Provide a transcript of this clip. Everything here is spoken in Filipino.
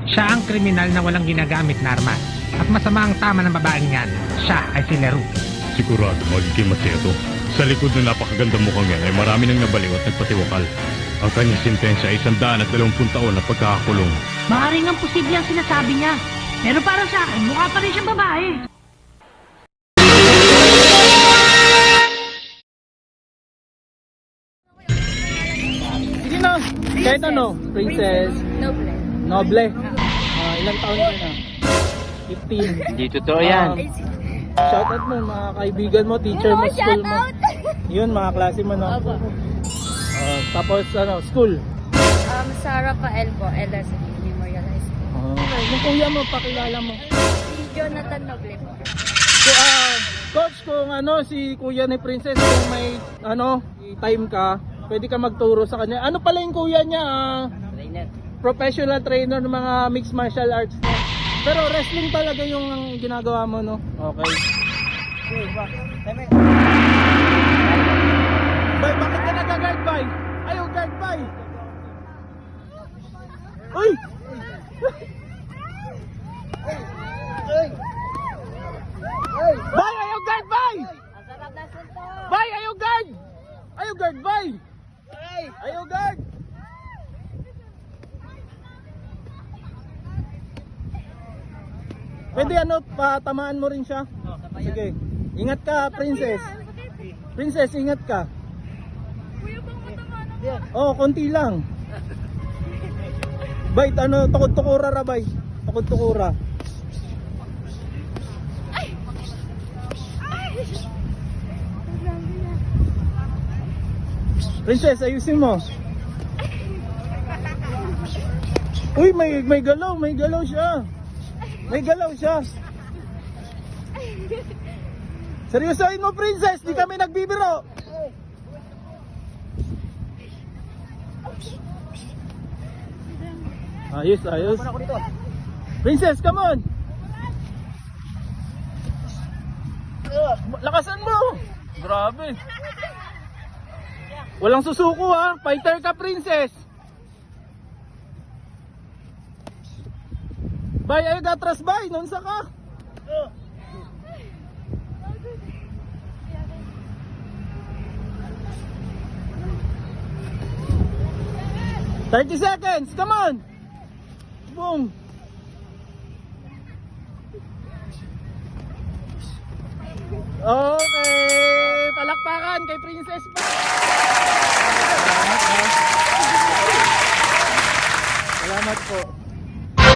Siya ang kriminal na walang ginagamit na armas. At masama ang tama ng babaeng yan. Siya ay si Leroux. Sigurado magiging masaya to. Sa likod ng napakaganda mukhang yan ay marami nang nabaliw at nagpatiwakal. Ang kanyang sentensya ay 120 taon na pagkakakulong. Maaaring ang posible ang sinasabi niya. Pero para sa akin, mukha pa rin siyang babae. Sige na, kahit ano, princess, Noble. noble. Ilang taon ka na? 15. Hindi totoo yan. Shoutout mo, mga kaibigan mo, teacher mo, school mo. Yun, mga klase mo, no? Opo. Tapos, school. Sa Rafael po, LS Memorial High School. Okay, yung kuya mo, pakilala mo. Si Jonathan Noble po. So, coach, kung si kuya ni Princess, kung may, time ka, pwede ka magturo sa kanya. Ano pala yung kuya niya? Trainer. Professional trainer ng mga mixed martial arts. Pero wrestling talaga yung ginagawa mo, no? Okay. Bay, bakit ka nag-guard, Bay? Ayaw, guard, Bay! Uy! Bay, ayaw guard, Bay! Bay, ayaw guard! Ayaw guard, Bay! Ayaw guard! Pwede patamaan mo rin siya? Sige. Ingat ka, princess. Princess, ingat ka. Oh, konti lang. Bay, tukod-tukura ra, bay. Tukod-tukura. Princess, ayusin mo. Uy, may galaw siya. May galaw siya. Seryosohin mo, princess, di kami nagbibiro. Ayos. Princess, come on. Lakasan mo. Grabe. Walang susuko, ha. Fighter ka, princess. Bay, ayaw gatras, bay. Nonsa ka. $30 seconds. Come on. Boom. Okay. Palakpakan kay Princess pa. Salamat po.